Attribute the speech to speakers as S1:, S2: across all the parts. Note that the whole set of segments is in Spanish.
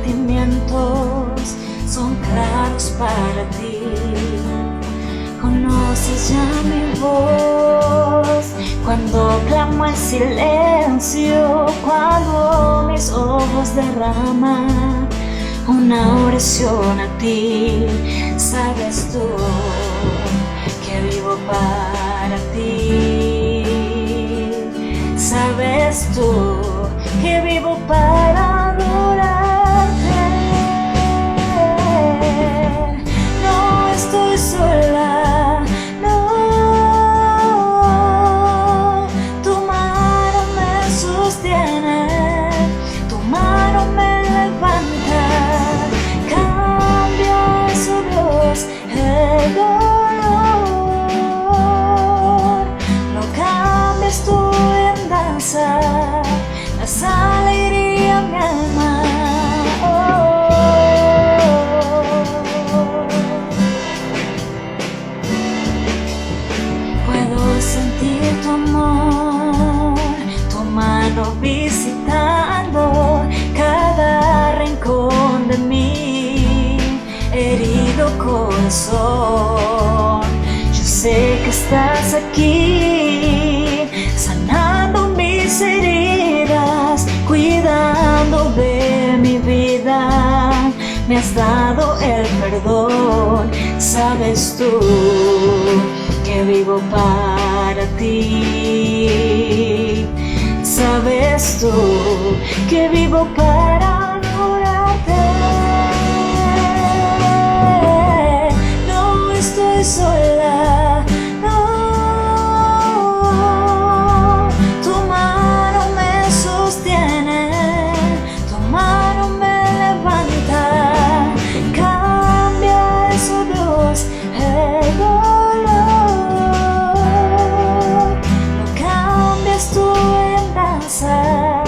S1: sentimientos son claros para ti. Conoces ya mi voz cuando clamo en silencio, cuando mis ojos derraman una oración a ti. Sabes tú que vivo para ti. Sabes tú que vivo para adorarte. No estoy sola, no. Tu mano me sostiene, tu mano me levanta. Cambia eso, Dios, el dolor. Lo cambias tú en danza, das alegría a mi alma. Puedo sentir tu amor, tu mano visitando cada rincón de mi herido corazón. Yo sé que estás aquí, sanando mis heridas, cuidando de mi vida. Me has dado el perdón. Sabes tú que vivo para ti. Sabes tú que vivo para adorarte. No estoy sola, no. Tu mano me sostiene, tu mano me levanta. Cambia eso, Dios, el dolor. Lo cambias tú en danza,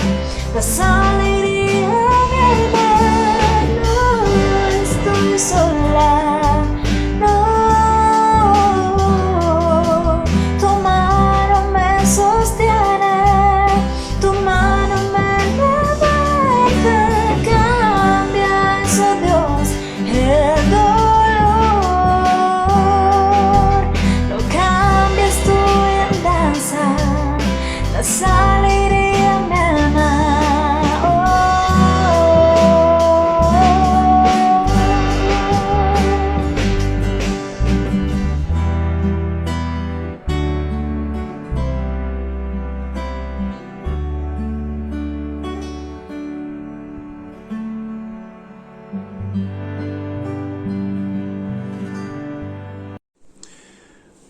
S1: das alegría a mi alma. No estoy sola, no. Tu mano me sostiene, tu mano me levanta. Cambia eso, Dios, el dolor. Lo cambias tú en danza, das alegría a mi alma.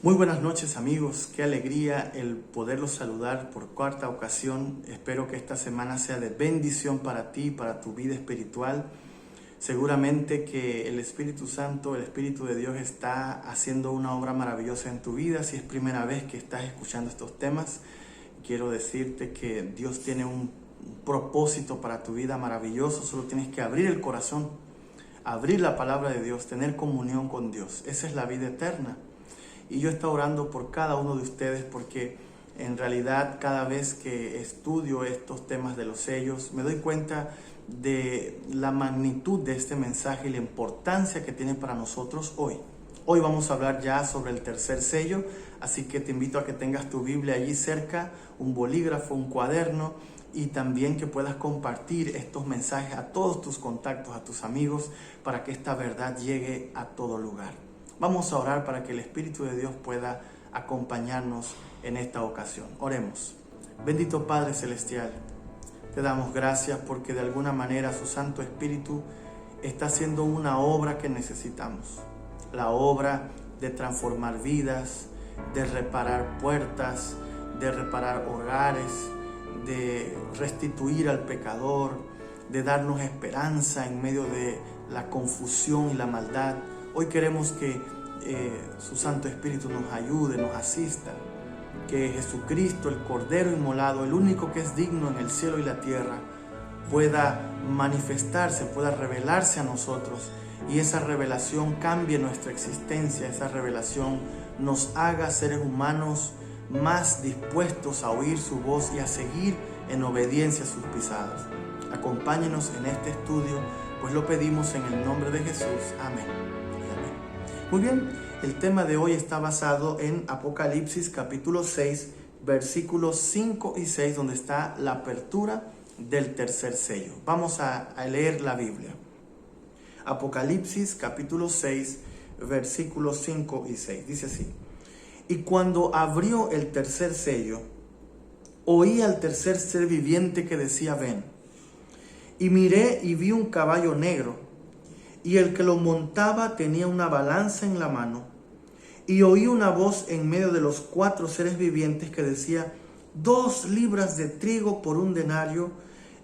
S2: Muy buenas noches, amigos, qué alegría el poderlos saludar por cuarta ocasión. Espero que esta semana sea de bendición para ti, para tu vida espiritual. Seguramente que el Espíritu Santo, el Espíritu de Dios está haciendo una obra maravillosa en tu vida. Si es primera vez que estás escuchando estos temas, quiero decirte que Dios tiene un propósito para tu vida maravilloso. Solo tienes que abrir el corazón, abrir la palabra de Dios, tener comunión con Dios. Esa es la vida eterna. Y yo estoy orando por cada uno de ustedes porque en realidad cada vez que estudio estos temas de los sellos me doy cuenta de la magnitud de este mensaje y la importancia que tiene para nosotros hoy. Hoy vamos a hablar ya sobre el tercer sello, así que te invito a que tengas tu Biblia allí cerca, un bolígrafo, un cuaderno y también que puedas compartir estos mensajes a todos tus contactos, a tus amigos, para que esta verdad llegue a todo lugar. Vamos a orar para que el Espíritu de Dios pueda acompañarnos en esta ocasión. Oremos. Bendito Padre Celestial, te damos gracias porque de alguna manera su Santo Espíritu está haciendo una obra que necesitamos. La obra de transformar vidas, de reparar puertas, de reparar hogares, de restituir al pecador, de darnos esperanza en medio de la confusión y la maldad. Hoy queremos que su Santo Espíritu nos ayude, nos asista, que Jesucristo, el Cordero inmolado, el único que es digno en el cielo y la tierra, pueda manifestarse, pueda revelarse a nosotros y esa revelación cambie nuestra existencia, esa revelación nos haga seres humanos más dispuestos a oír su voz y a seguir en obediencia sus pisadas. Acompáñenos en este estudio, pues lo pedimos en el nombre de Jesús. Amén y amén. Muy bien, el tema de hoy está basado en Apocalipsis capítulo 6, versículos 5 y 6, donde está la apertura del tercer sello. Vamos a leer la Biblia. Apocalipsis capítulo 6, versículos 5 y 6. Dice así: Y cuando abrió el tercer sello, oí al tercer ser viviente que decía: ven. Y miré y vi un caballo negro, y el que lo montaba tenía una balanza en la mano. Y oí una voz en medio de los 4 seres vivientes que decía: 2 libras de trigo por 1 denario,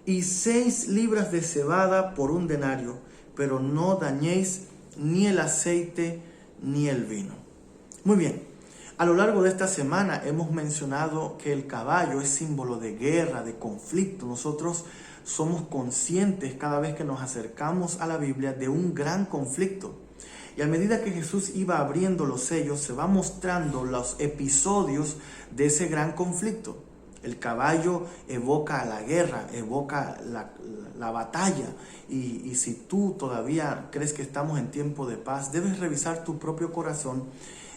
S2: y 6 libras de cebada por 1 denario, pero no dañéis ni el aceite ni el vino. Muy bien, a lo largo de esta semana hemos mencionado que el caballo es símbolo de guerra, de conflicto. Nosotros somos conscientes cada vez que nos acercamos a la Biblia de un gran conflicto. Y a medida que Jesús iba abriendo los sellos, se va mostrando los episodios de ese gran conflicto. El caballo evoca la guerra, evoca la batalla. Y si tú todavía crees que estamos en tiempo de paz, debes revisar tu propio corazón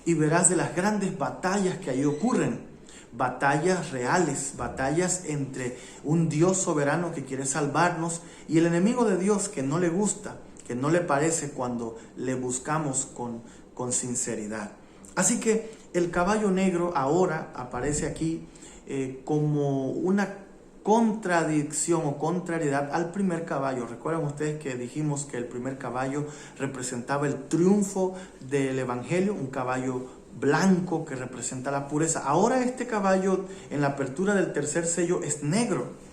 S2: y verás de las grandes batallas que ahí ocurren. Batallas reales, batallas entre un Dios soberano que quiere salvarnos y el enemigo de Dios que no le gusta, que no le parece cuando le buscamos con sinceridad. Así que el caballo negro ahora aparece aquí como una contradicción o contrariedad al primer caballo. Recuerdan ustedes que dijimos que el primer caballo representaba el triunfo del evangelio, un caballo blanco que representa la pureza. Ahora este caballo en la apertura del tercer sello es negro,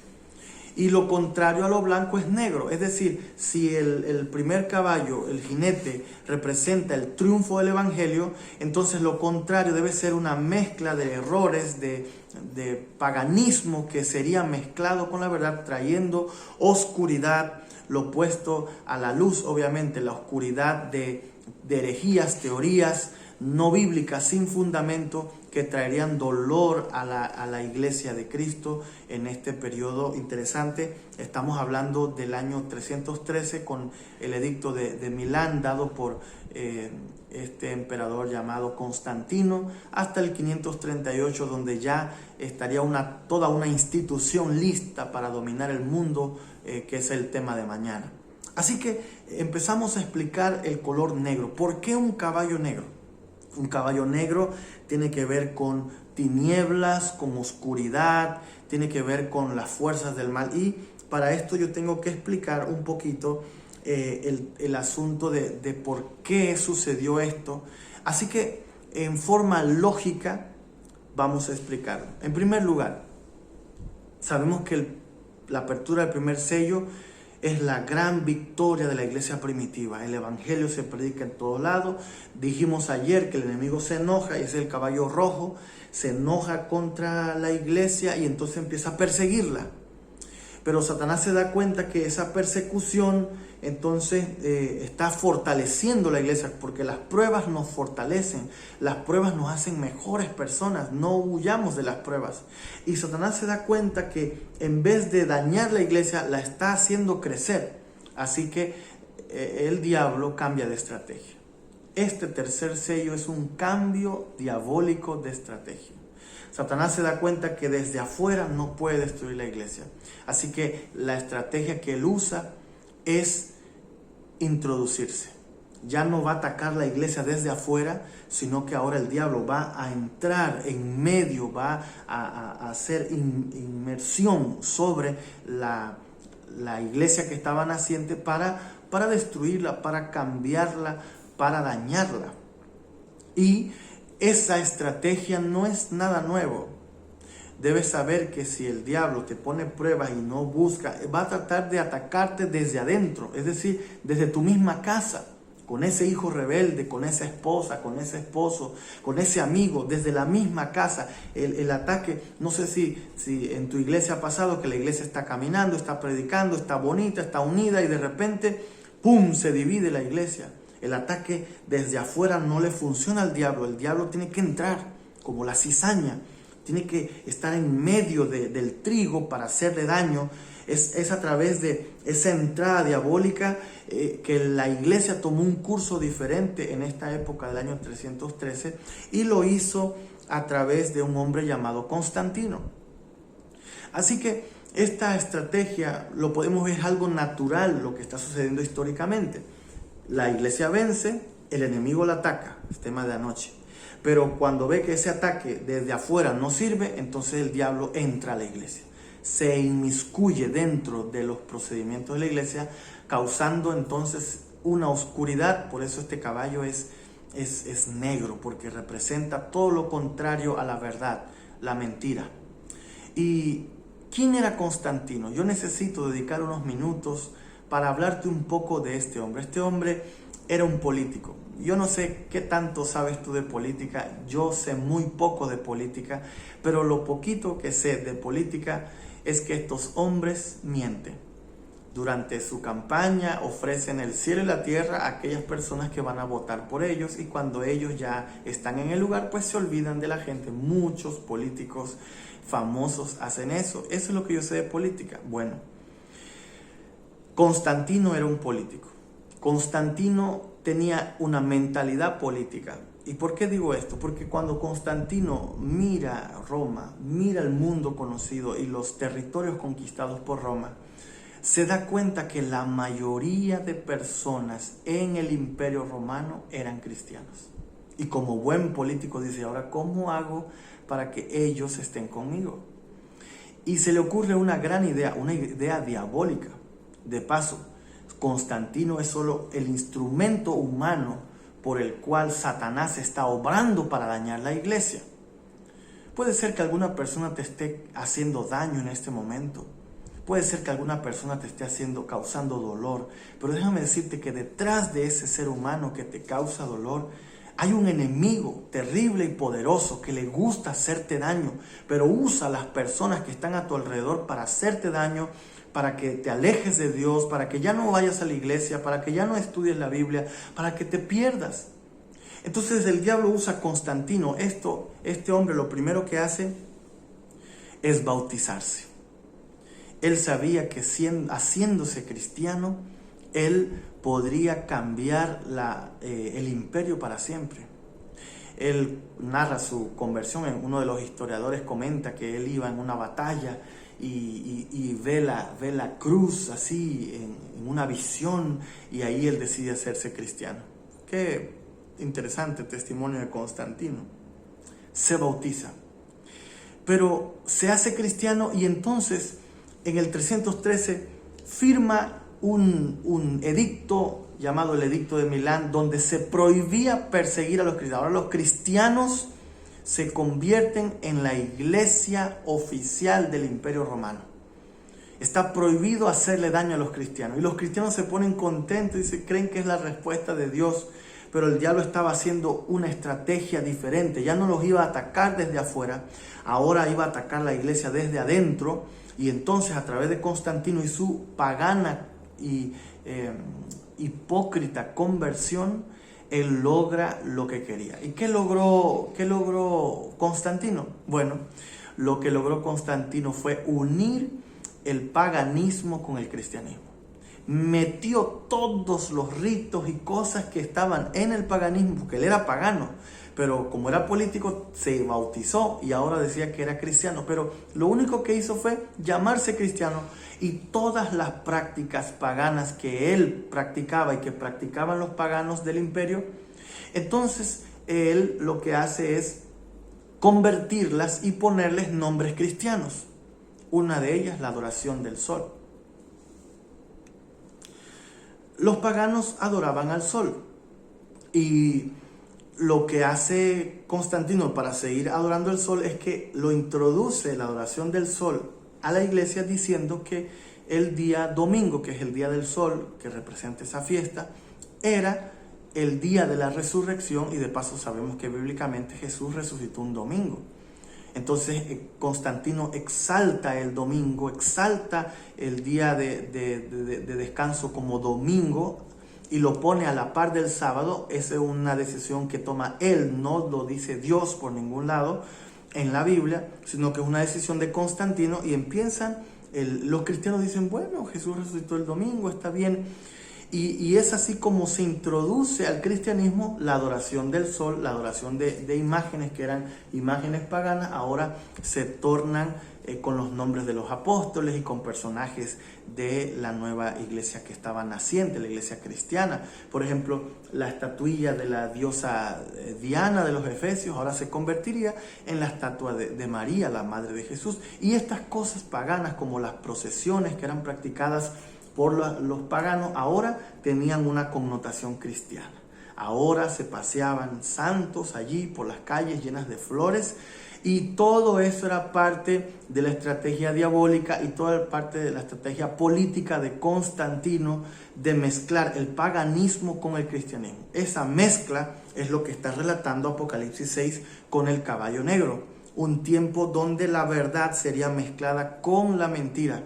S2: y lo contrario a lo blanco es negro. Es decir, si el primer caballo, el jinete, representa el triunfo del evangelio, entonces lo contrario debe ser una mezcla de errores, de paganismo que sería mezclado con la verdad, trayendo oscuridad, lo opuesto a la luz, obviamente, la oscuridad de herejías, teorías no bíblicas sin fundamento que traerían dolor a la iglesia de Cristo en este periodo interesante. Estamos hablando del año 313 con el edicto de Milán dado por este emperador llamado Constantino, hasta el 538, donde ya estaría toda una institución lista para dominar el mundo, que es el tema de mañana. Así que empezamos a explicar el color negro. ¿Por qué un caballo negro? Un caballo negro tiene que ver con tinieblas, con oscuridad, tiene que ver con las fuerzas del mal. Y para esto yo tengo que explicar un poquito el asunto de por qué sucedió esto. Así que en forma lógica vamos a explicarlo. En primer lugar, sabemos que la apertura del primer sello es la gran victoria de la iglesia primitiva. El evangelio se predica en todo lado. Dijimos ayer que el enemigo se enoja, y es el caballo rojo, se enoja contra la iglesia y entonces empieza a perseguirla. Pero Satanás se da cuenta que esa persecución entonces está fortaleciendo la iglesia, porque las pruebas nos fortalecen, las pruebas nos hacen mejores personas, no huyamos de las pruebas. Y Satanás se da cuenta que en vez de dañar la iglesia, la está haciendo crecer. Así que el diablo cambia de estrategia. Este tercer sello es un cambio diabólico de estrategia. Satanás se da cuenta que desde afuera no puede destruir la iglesia. Así que la estrategia que él usa es introducirse. Ya no va a atacar la iglesia desde afuera, sino que ahora el diablo va a entrar en medio, va a hacer inmersión sobre la iglesia que estaba naciente para destruirla, para cambiarla, para dañarla. Y esa estrategia no es nada nuevo. Debes saber que si el diablo te pone pruebas y no busca, va a tratar de atacarte desde adentro, es decir, desde tu misma casa, con ese hijo rebelde, con esa esposa, con ese esposo, con ese amigo, desde la misma casa. El ataque, no sé si en tu iglesia ha pasado que la iglesia está caminando, está predicando, está bonita, está unida y de repente, ¡pum!, se divide la iglesia. El ataque desde afuera no le funciona al diablo. El diablo tiene que entrar como la cizaña, tiene que estar en medio del trigo para hacerle daño. Es a través de esa entrada diabólica que la iglesia tomó un curso diferente en esta época del año 313 y lo hizo a través de un hombre llamado Constantino. Así que esta estrategia lo podemos ver, es algo natural lo que está sucediendo históricamente. La iglesia vence, el enemigo la ataca, es tema de anoche. Pero cuando ve que ese ataque desde afuera no sirve, entonces el diablo entra a la iglesia. Se inmiscuye dentro de los procedimientos de la iglesia, causando entonces una oscuridad. Por eso este caballo es negro, porque representa todo lo contrario a la verdad, la mentira. ¿Y quién era Constantino? Yo necesito dedicar unos minutos para hablarte un poco de este hombre. Este hombre era un político. Yo no sé qué tanto sabes tú de política, yo sé muy poco de política, pero lo poquito que sé de política es que estos hombres mienten. Durante su campaña ofrecen el cielo y la tierra a aquellas personas que van a votar por ellos, y cuando ellos ya están en el lugar, pues se olvidan de la gente. Muchos políticos famosos hacen eso. Eso es lo que yo sé de política. Bueno, Constantino era un político. Constantino tenía una mentalidad política. ¿Y por qué digo esto? Porque cuando Constantino mira Roma, mira el mundo conocido y los territorios conquistados por Roma, se da cuenta que la mayoría de personas en el Imperio Romano eran cristianos. Y como buen político dice, ahora, ¿cómo hago para que ellos estén conmigo? Y se le ocurre una gran idea, una idea diabólica. De paso, Constantino es solo el instrumento humano por el cual Satanás está obrando para dañar la iglesia. Puede ser que alguna persona te esté haciendo daño en este momento. Puede ser que alguna persona te esté causando dolor. Pero déjame decirte que detrás de ese ser humano que te causa dolor, hay un enemigo terrible y poderoso que le gusta hacerte daño, pero usa a las personas que están a tu alrededor para hacerte daño, para que te alejes de Dios, para que ya no vayas a la iglesia, para que ya no estudies la Biblia, para que te pierdas. Entonces el diablo usa a Constantino. Este hombre lo primero que hace es bautizarse. Él sabía que haciéndose cristiano, él podría cambiar el imperio para siempre. Él narra su conversión. Uno de los historiadores comenta que él iba en una batalla y ve la cruz así en una visión, y ahí él decide hacerse cristiano. Qué interesante testimonio de Constantino. Se bautiza, pero se hace cristiano, y entonces en el 313 firma un edicto llamado el Edicto de Milán, donde se prohibía perseguir a los cristianos. Ahora los cristianos se convierten en la iglesia oficial del Imperio Romano. Está prohibido hacerle daño a los cristianos. Y los cristianos se ponen contentos y creen que es la respuesta de Dios. Pero el diablo estaba haciendo una estrategia diferente. Ya no los iba a atacar desde afuera, ahora iba a atacar la iglesia desde adentro. Y entonces, a través de Constantino y su pagana y hipócrita conversión, él logra lo que quería. ¿Y qué logró Constantino? Bueno, lo que logró Constantino fue unir el paganismo con el cristianismo. Metió todos los ritos y cosas que estaban en el paganismo, porque él era pagano, pero como era político se bautizó y ahora decía que era cristiano. Pero lo único que hizo fue llamarse cristiano, y todas las prácticas paganas que él practicaba y que practicaban los paganos del imperio, entonces él lo que hace es convertirlas y ponerles nombres cristianos. Una de ellas, la adoración del sol. Los paganos adoraban al sol, y lo que hace Constantino para seguir adorando el sol es que lo introduce, la adoración del sol, a la iglesia, diciendo que el día domingo, que es el día del sol, que representa esa fiesta, era el día de la resurrección, y de paso sabemos que bíblicamente Jesús resucitó un domingo. Entonces Constantino exalta el domingo, exalta el día de descanso como domingo, y lo pone a la par del sábado. Esa es una decisión que toma él, no lo dice Dios por ningún lado en la Biblia, sino que es una decisión de Constantino, y empiezan Los cristianos dicen, bueno, Jesús resucitó el domingo, está bien. Y es así como se introduce al cristianismo la adoración del sol, la adoración de imágenes que eran imágenes paganas, ahora se tornan con los nombres de los apóstoles y con personajes de la nueva iglesia que estaba naciente, la iglesia cristiana. Por ejemplo, la estatuilla de la diosa Diana de los Efesios ahora se convertiría en la estatua de María, la madre de Jesús. Y estas cosas paganas como las procesiones que eran practicadas por los paganos, ahora tenían una connotación cristiana. Ahora se paseaban santos allí por las calles llenas de flores, y todo eso era parte de la estrategia diabólica y toda parte de la estrategia política de Constantino de mezclar el paganismo con el cristianismo. Esa mezcla es lo que está relatando Apocalipsis 6 con el caballo negro. Un tiempo donde la verdad sería mezclada con la mentira.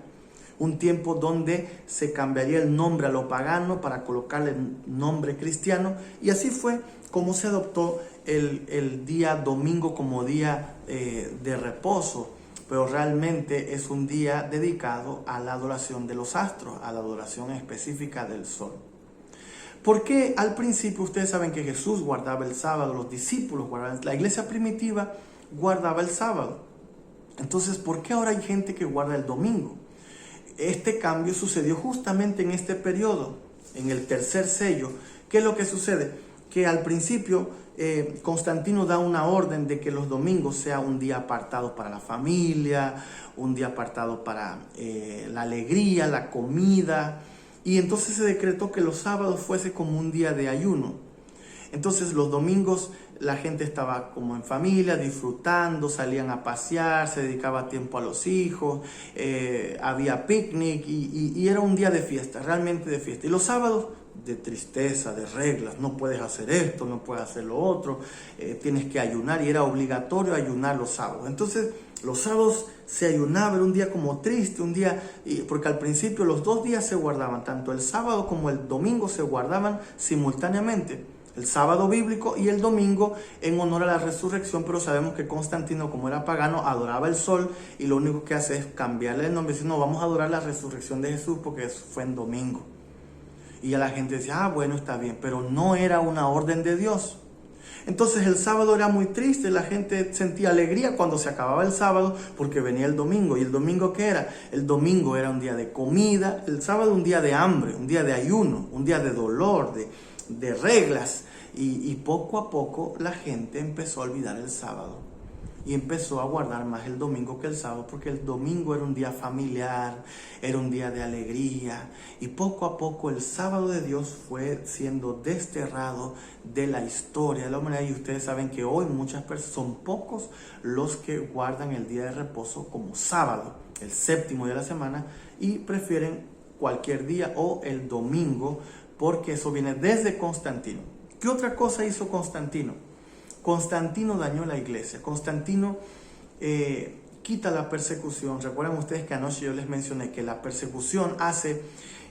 S2: Un tiempo donde se cambiaría el nombre a lo pagano para colocarle el nombre cristiano. Y así fue como se adoptó el día domingo como día de reposo. Pero realmente es un día dedicado a la adoración de los astros, a la adoración específica del sol. Porque al principio ustedes saben que Jesús guardaba el sábado, los discípulos guardaban, la iglesia primitiva guardaba el sábado. Entonces, ¿por qué ahora hay gente que guarda el domingo? Este cambio sucedió justamente en este periodo, en el tercer sello. ¿Qué es lo que sucede? Que al principio Constantino da una orden de que los domingos sea un día apartado para la familia, un día apartado para la alegría, la comida. Y entonces se decretó que los sábados fuese como un día de ayuno. Entonces los domingos la gente estaba como en familia, disfrutando, salían a pasear, se dedicaba tiempo a los hijos, había picnic y era un día de fiesta, realmente de fiesta. Y los sábados de tristeza, de reglas, no puedes hacer esto, no puedes hacer lo otro, tienes que ayunar, y era obligatorio ayunar los sábados. Entonces los sábados se ayunaba, era un día como triste, un día, porque al principio los 2 días se guardaban, tanto el sábado como el domingo se guardaban simultáneamente. El sábado bíblico y el domingo en honor a la resurrección, pero sabemos que Constantino, como era pagano, adoraba el sol, y lo único que hace es cambiarle el nombre, decir, no, vamos a adorar la resurrección de Jesús porque eso fue en domingo. Y ya la gente decía, bueno, está bien, pero no era una orden de Dios. Entonces el sábado era muy triste, la gente sentía alegría cuando se acababa el sábado porque venía el domingo. ¿Y el domingo qué era? El domingo era un día de comida, el sábado un día de hambre, un día de ayuno, un día de dolor, de reglas. Y poco a poco la gente empezó a olvidar el sábado y empezó a guardar más el domingo que el sábado, porque el domingo era un día familiar, era un día de alegría, y poco a poco el sábado de Dios fue siendo desterrado de la historia de la humanidad. Y ustedes saben que hoy muchas personas, son pocos los que guardan el día de reposo como sábado, el séptimo día de la semana, y prefieren cualquier día o el domingo, porque eso viene desde Constantino. ¿Qué otra cosa hizo Constantino? Constantino dañó la iglesia. Constantino quita la persecución. Recuerdan ustedes que anoche yo les mencioné que la persecución hace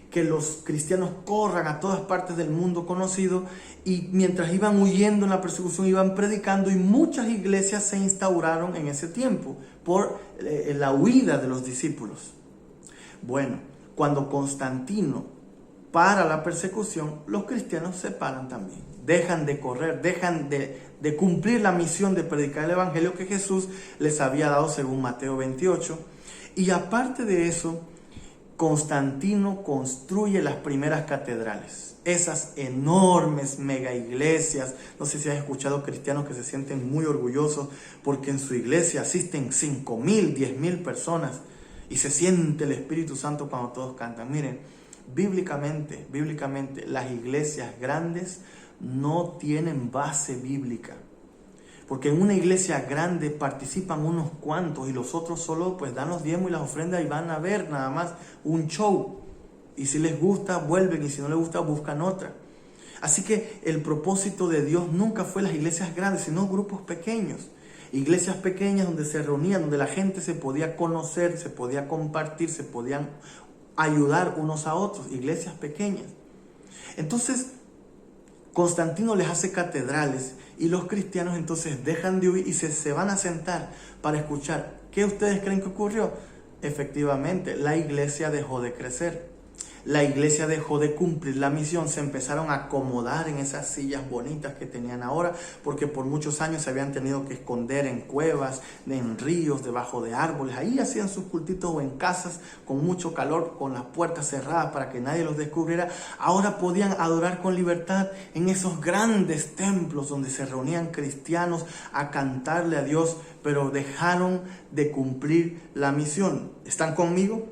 S2: que los cristianos corran a todas partes del mundo conocido, y mientras iban huyendo en la persecución iban predicando, y muchas iglesias se instauraron en ese tiempo por la huida de los discípulos. Bueno, cuando Constantino para la persecución, los cristianos se paran también. Dejan de correr, dejan de cumplir la misión de predicar el evangelio que Jesús les había dado según Mateo 28. Y aparte de eso, Constantino construye las primeras catedrales. Esas enormes mega iglesias. No sé si has escuchado cristianos que se sienten muy orgullosos porque en su iglesia asisten 5,000, 10,000 personas y se siente el Espíritu Santo cuando todos cantan. Miren, bíblicamente, las iglesias grandes no tienen base bíblica, porque en una iglesia grande participan unos cuantos y los otros solo pues dan los diezmos y las ofrendas y van a ver nada más un show, y si les gusta vuelven, y si no les gusta buscan otra. Así que el propósito de Dios nunca fue las iglesias grandes, sino grupos pequeños, iglesias pequeñas donde se reunían, donde la gente se podía conocer, se podía compartir, se podían ayudar unos a otros, iglesias pequeñas. Entonces Constantino les hace catedrales, y los cristianos entonces dejan de huir y se van a sentar para escuchar. ¿Qué ustedes creen que ocurrió? Efectivamente, la iglesia dejó de crecer. La iglesia dejó de cumplir la misión, se empezaron a acomodar en esas sillas bonitas que tenían ahora, porque por muchos años se habían tenido que esconder en cuevas, en ríos, debajo de árboles. Ahí hacían sus cultitos o en casas con mucho calor, con las puertas cerradas para que nadie los descubriera. Ahora podían adorar con libertad en esos grandes templos donde se reunían cristianos a cantarle a Dios, pero dejaron de cumplir la misión. ¿Están conmigo?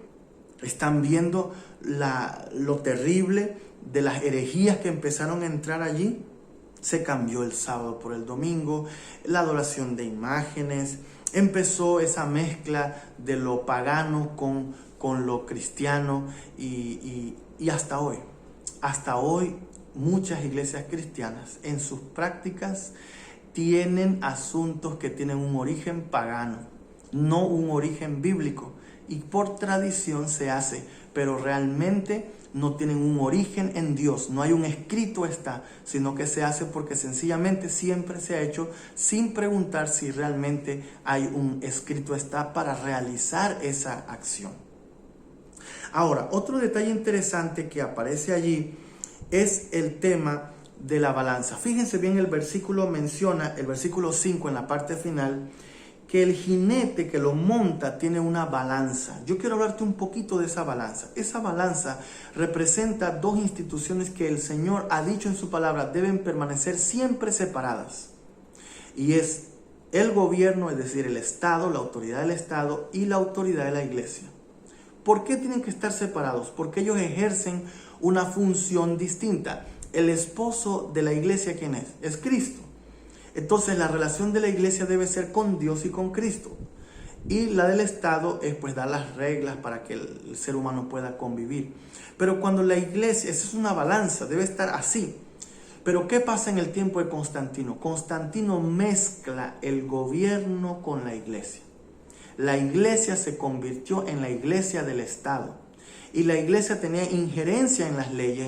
S2: ¿Están viendo lo terrible de las herejías que empezaron a entrar allí? Se cambió el sábado por el domingo, la adoración de imágenes, empezó esa mezcla de lo pagano con lo cristiano y hasta hoy muchas iglesias cristianas en sus prácticas tienen asuntos que tienen un origen pagano, no un origen bíblico. Y por tradición se hace, pero realmente no tienen un origen en Dios, no hay un escrito está, sino que se hace porque sencillamente siempre se ha hecho sin preguntar si realmente hay un escrito está para realizar esa acción. Ahora, otro detalle interesante que aparece allí es el tema de la balanza. Fíjense bien, el versículo menciona, el versículo 5 en la parte final, que el jinete que lo monta tiene una balanza. Yo quiero hablarte un poquito de esa balanza. Esa balanza representa dos instituciones que el Señor ha dicho en su palabra deben permanecer siempre separadas. Y es el gobierno, es decir, el Estado, la autoridad del Estado y la autoridad de la iglesia. ¿Por qué tienen que estar separados? Porque ellos ejercen una función distinta. El esposo de la iglesia, ¿quién es? Es Cristo. Entonces la relación de la iglesia debe ser con Dios y con Cristo. Y la del Estado es pues dar las reglas para que el ser humano pueda convivir. Pero cuando la iglesia, esa es una balanza, debe estar así. Pero ¿qué pasa en el tiempo de Constantino? Constantino mezcla el gobierno con la iglesia. La iglesia se convirtió en la iglesia del Estado. Y la iglesia tenía injerencia en las leyes,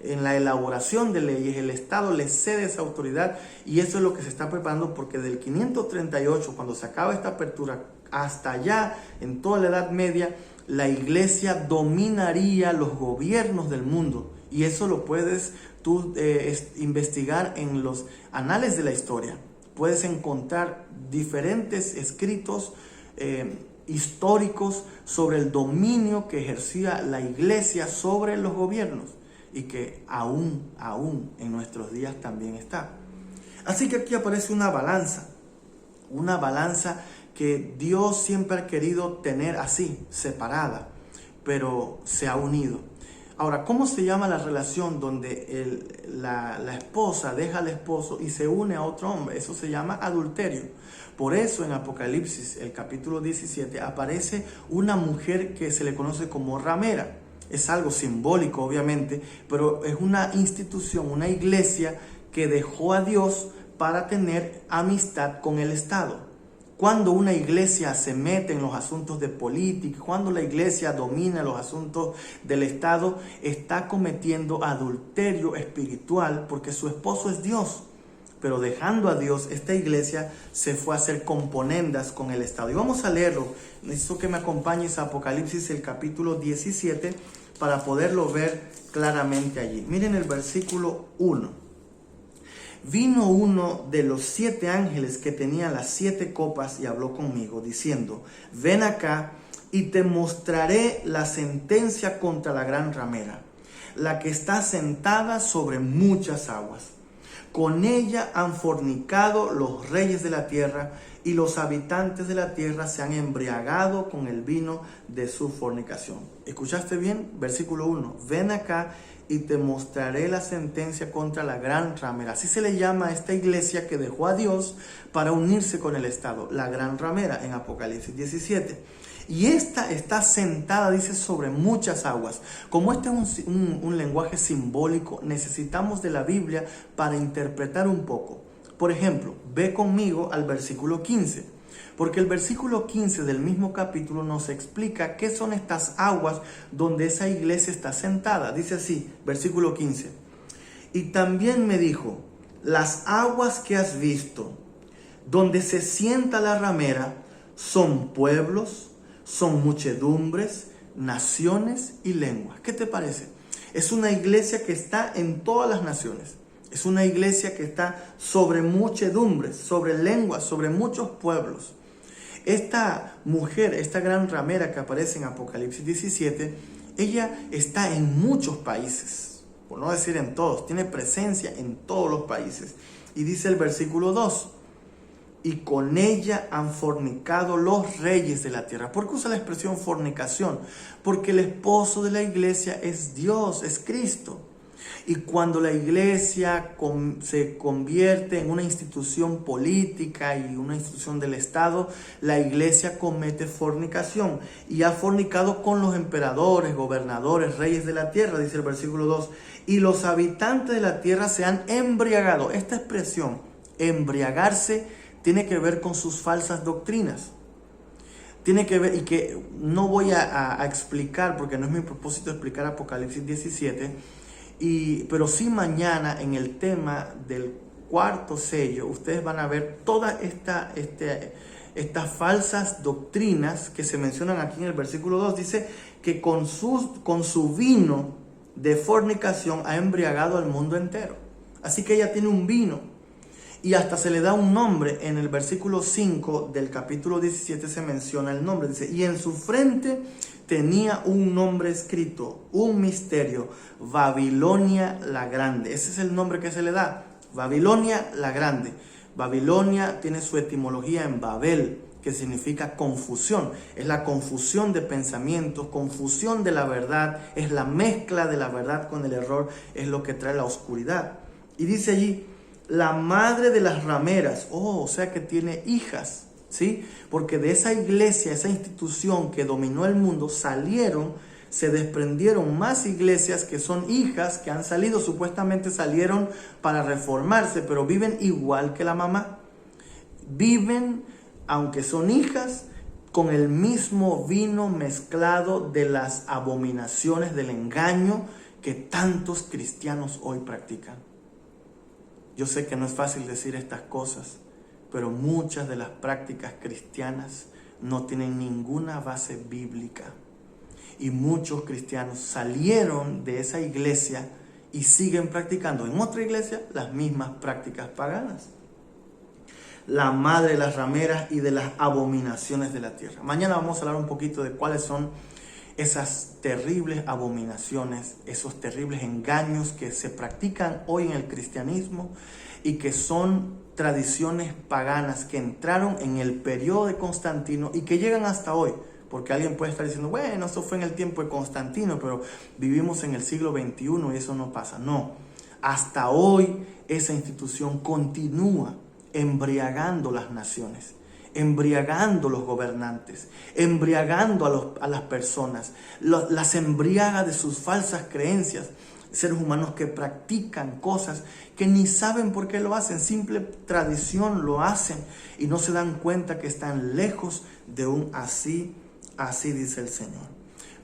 S2: en la elaboración de leyes. El Estado le cede esa autoridad y eso es lo que se está preparando, porque del 538, cuando se acaba esta apertura, hasta allá, en toda la Edad Media, la iglesia dominaría los gobiernos del mundo. Y eso lo puedes tú investigar en los anales de la historia. Puedes encontrar diferentes escritos históricos sobre el dominio que ejercía la iglesia sobre los gobiernos y que aún en nuestros días también está. Así que aquí aparece una balanza que Dios siempre ha querido tener así, separada, pero se ha unido. Ahora, ¿cómo se llama la relación donde la esposa deja al esposo y se une a otro hombre? Eso se llama adulterio. Por eso en Apocalipsis, el capítulo 17, aparece una mujer que se le conoce como ramera. Es algo simbólico, obviamente, pero es una institución, una iglesia que dejó a Dios para tener amistad con el Estado. Cuando una iglesia se mete en los asuntos de política, cuando la iglesia domina los asuntos del Estado, está cometiendo adulterio espiritual porque su esposo es Dios. Pero dejando a Dios, esta iglesia se fue a hacer componendas con el Estado. Y vamos a leerlo. Necesito que me acompañes a Apocalipsis, el capítulo 17, para poderlo ver claramente allí. Miren el versículo 1. Vino uno de los 7 ángeles que tenía las 7 copas y habló conmigo, diciendo: ven acá y te mostraré la sentencia contra la gran ramera, la que está sentada sobre muchas aguas. Con ella han fornicado los reyes de la tierra, y los habitantes de la tierra se han embriagado con el vino de su fornicación. ¿Escuchaste bien? Versículo 1. Ven acá y te mostraré la sentencia contra la gran ramera. Así se le llama a esta iglesia que dejó a Dios para unirse con el Estado, la gran ramera, en Apocalipsis 17. Y esta está sentada, dice, sobre muchas aguas. Como este es un lenguaje simbólico, necesitamos de la Biblia para interpretar un poco. Por ejemplo, ve conmigo al versículo 15, porque el versículo 15 del mismo capítulo nos explica qué son estas aguas donde esa iglesia está sentada. Dice así, versículo 15. Y también me dijo: las aguas que has visto, donde se sienta la ramera, son pueblos, son muchedumbres, naciones y lenguas. ¿Qué te parece? Es una iglesia que está en todas las naciones. Es una iglesia que está sobre muchedumbres, sobre lenguas, sobre muchos pueblos. Esta mujer, esta gran ramera que aparece en Apocalipsis 17, ella está en muchos países, por no decir en todos, tiene presencia en todos los países. Y dice el versículo 2, y con ella han fornicado los reyes de la tierra. ¿Por qué usa la expresión fornicación? Porque el esposo de la iglesia es Dios, es Cristo. Y cuando la iglesia se convierte en una institución política y una institución del Estado, la iglesia comete fornicación. Y ha fornicado con los emperadores, gobernadores, reyes de la tierra, dice el versículo 2. Y los habitantes de la tierra se han embriagado. Esta expresión, embriagarse, tiene que ver con sus falsas doctrinas. Tiene que ver, y que no voy a explicar, porque no es mi propósito explicar Apocalipsis 17, pero sí mañana en el tema del cuarto sello, ustedes van a ver todas estas falsas doctrinas que se mencionan aquí en el versículo 2. Dice que con su vino de fornicación ha embriagado al mundo entero. Así que ella tiene un vino. Y hasta se le da un nombre. En el versículo 5 del capítulo 17 se menciona el nombre. Dice, y en su frente tenía un nombre escrito, un misterio, Babilonia la Grande. Ese es el nombre que se le da, Babilonia la Grande. Babilonia tiene su etimología en Babel, que significa confusión. Es la confusión de pensamientos, confusión de la verdad, es la mezcla de la verdad con el error, es lo que trae la oscuridad. Y dice allí, la madre de las rameras, o sea que tiene hijas, ¿sí? Porque de esa iglesia, esa institución que dominó el mundo, se desprendieron más iglesias que son hijas, que han salido, supuestamente salieron para reformarse, pero viven igual que la mamá. Viven, aunque son hijas, con el mismo vino mezclado de las abominaciones del engaño que tantos cristianos hoy practican. Yo sé que no es fácil decir estas cosas, pero muchas de las prácticas cristianas no tienen ninguna base bíblica. Y muchos cristianos salieron de esa iglesia y siguen practicando en otra iglesia las mismas prácticas paganas. La madre de las rameras y de las abominaciones de la tierra. Mañana vamos a hablar un poquito de cuáles son esas terribles abominaciones, esos terribles engaños que se practican hoy en el cristianismo y que son tradiciones paganas que entraron en el periodo de Constantino y que llegan hasta hoy. Porque alguien puede estar diciendo, bueno, eso fue en el tiempo de Constantino, pero vivimos en el siglo XXI y eso no pasa. No, hasta hoy esa institución continúa embriagando las naciones, embriagando los gobernantes, embriagando a las personas, las embriaga de sus falsas creencias. Seres humanos que practican cosas que ni saben por qué lo hacen, simple tradición lo hacen y no se dan cuenta que están lejos de un así dice el Señor.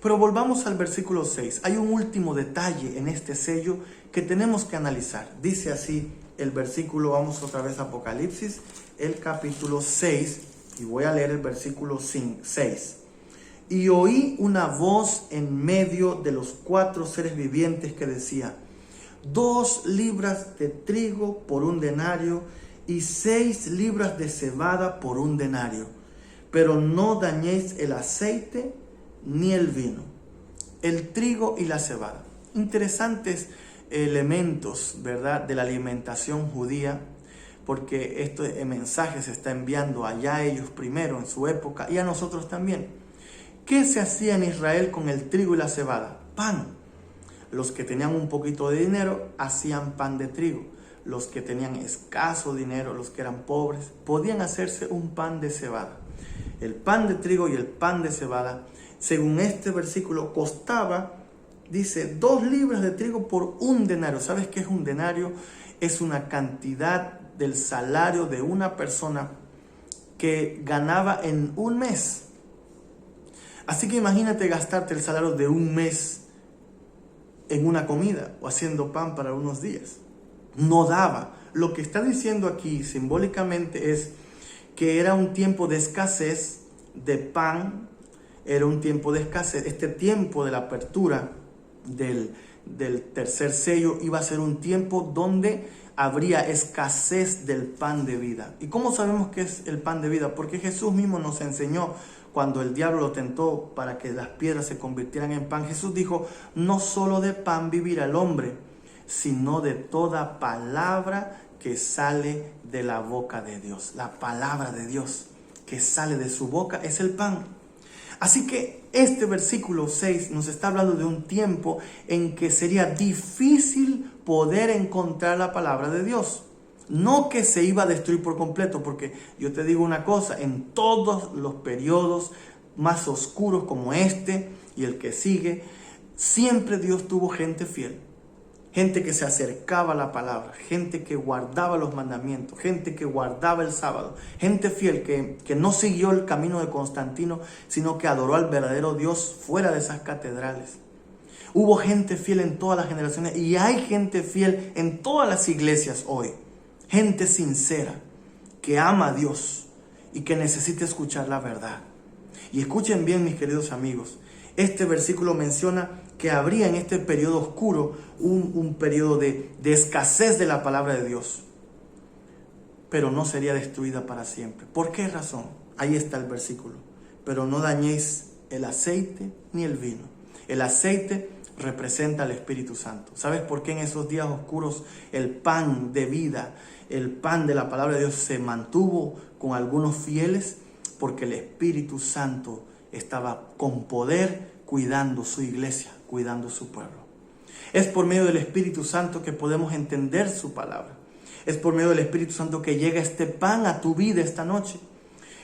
S2: Pero volvamos al versículo 6. Hay un último detalle en este sello que tenemos que analizar. Dice así el versículo, vamos otra vez a Apocalipsis, el capítulo 6, y voy a leer el versículo 6. Y oí una voz en medio de los 4 seres vivientes que decía, 2 libras de trigo por 1 denario y 6 libras de cebada por 1 denario, pero no dañéis el aceite ni el vino. El trigo y la cebada. Interesantes elementos, ¿verdad?, de la alimentación judía, porque este mensaje se está enviando allá a ellos primero en su época y a nosotros también. ¿Qué se hacía en Israel con el trigo y la cebada? Pan. Los que tenían un poquito de dinero hacían pan de trigo. Los que tenían escaso dinero, los que eran pobres, podían hacerse un pan de cebada. El pan de trigo y el pan de cebada, según este versículo, costaba, dice, 2 libras de trigo por 1 denario. ¿Sabes qué es un denario? Es una cantidad del salario de una persona que ganaba en un mes. Así que imagínate gastarte el salario de un mes en una comida o haciendo pan para unos días. No daba. Lo que está diciendo aquí simbólicamente es que era un tiempo de escasez de pan, era un tiempo de escasez. Este tiempo de la apertura del tercer sello iba a ser un tiempo donde habría escasez del pan de vida. ¿Y cómo sabemos que es el pan de vida? Porque Jesús mismo nos enseñó cuando el diablo lo tentó para que las piedras se convirtieran en pan. Jesús dijo, no solo de pan vivirá el hombre, sino de toda palabra que sale de la boca de Dios. La palabra de Dios que sale de su boca es el pan. Así que este versículo 6 nos está hablando de un tiempo en que sería difícil poder encontrar la palabra de Dios. No que se iba a destruir por completo, porque yo te digo una cosa, en todos los periodos más oscuros como este y el que sigue, siempre Dios tuvo gente fiel. Gente que se acercaba a la palabra, gente que guardaba los mandamientos, gente que guardaba el sábado, gente fiel que no siguió el camino de Constantino, sino que adoró al verdadero Dios fuera de esas catedrales. Hubo gente fiel en todas las generaciones y hay gente fiel en todas las iglesias hoy. Gente sincera, que ama a Dios y que necesita escuchar la verdad. Y escuchen bien, mis queridos amigos, este versículo menciona que habría en este periodo oscuro un periodo de escasez de la palabra de Dios, pero no sería destruida para siempre. ¿Por qué razón? Ahí está el versículo. Pero no dañéis el aceite ni el vino. El aceite representa al Espíritu Santo. ¿Sabes por qué en esos días oscuros el pan de vida, el pan de la palabra de Dios se mantuvo con algunos fieles? Porque el Espíritu Santo estaba con poder cuidando su iglesia, cuidando su pueblo. Es por medio del Espíritu Santo que podemos entender su palabra. Es por medio del Espíritu Santo que llega este pan a tu vida esta noche.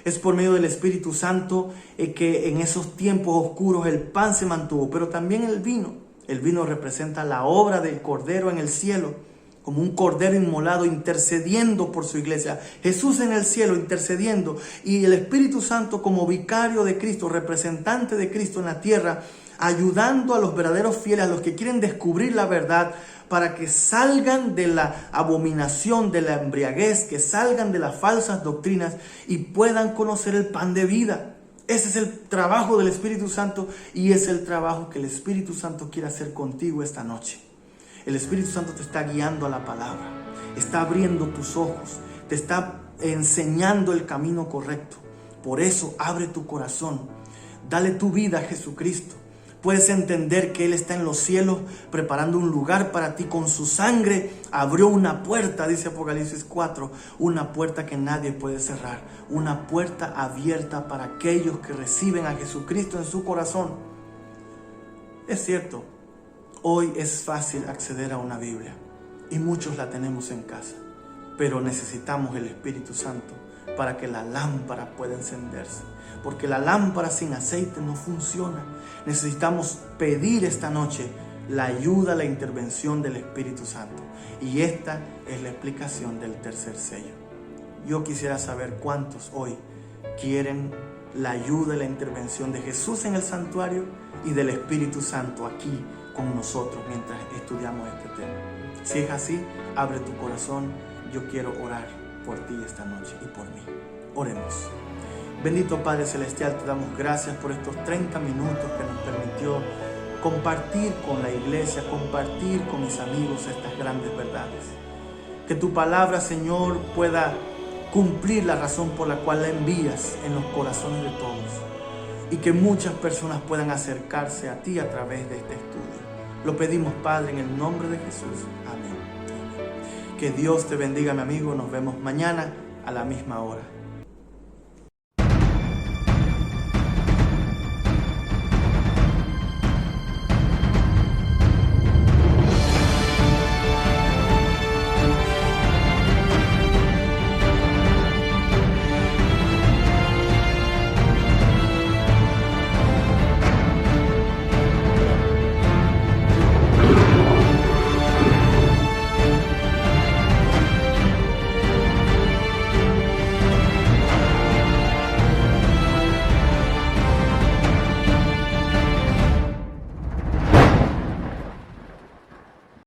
S2: Es por medio del Espíritu Santo que en esos tiempos oscuros el pan se mantuvo, pero también el vino. El vino representa la obra del Cordero en el cielo, como un Cordero inmolado intercediendo por su iglesia. Jesús en el cielo intercediendo y el Espíritu Santo como vicario de Cristo, representante de Cristo en la tierra, ayudando a los verdaderos fieles, a los que quieren descubrir la verdad, para que salgan de la abominación, de la embriaguez, que salgan de las falsas doctrinas y puedan conocer el pan de vida. Ese es el trabajo del Espíritu Santo y es el trabajo que el Espíritu Santo quiere hacer contigo esta noche. El Espíritu Santo te está guiando a la palabra, está abriendo tus ojos, te está enseñando el camino correcto. Por eso abre tu corazón, dale tu vida a Jesucristo. Puedes entender que Él está en los cielos preparando un lugar para ti. Con su sangre abrió una puerta, dice Apocalipsis 4, una puerta que nadie puede cerrar, una puerta abierta para aquellos que reciben a Jesucristo en su corazón. Es cierto, hoy es fácil acceder a una Biblia y muchos la tenemos en casa, pero necesitamos el Espíritu Santo para que la lámpara pueda encenderse, porque la lámpara sin aceite no funciona. Necesitamos pedir esta noche la ayuda, la intervención del Espíritu Santo, y esta es la explicación del tercer sello. Yo quisiera saber cuántos hoy quieren la ayuda y la intervención de Jesús en el santuario y del Espíritu Santo aquí con nosotros mientras estudiamos este tema. Si es así, abre tu corazón. Yo quiero orar por ti esta noche y por mí. Oremos. Bendito Padre Celestial, te damos gracias por estos 30 minutos que nos permitió compartir con la iglesia, compartir con mis amigos estas grandes verdades. Que tu palabra, Señor, pueda cumplir la razón por la cual la envías en los corazones de todos, y que muchas personas puedan acercarse a ti a través de este estudio. Lo pedimos, Padre, en el nombre de Jesús. Amén. Que Dios te bendiga, mi amigo. Nos vemos mañana a la misma hora.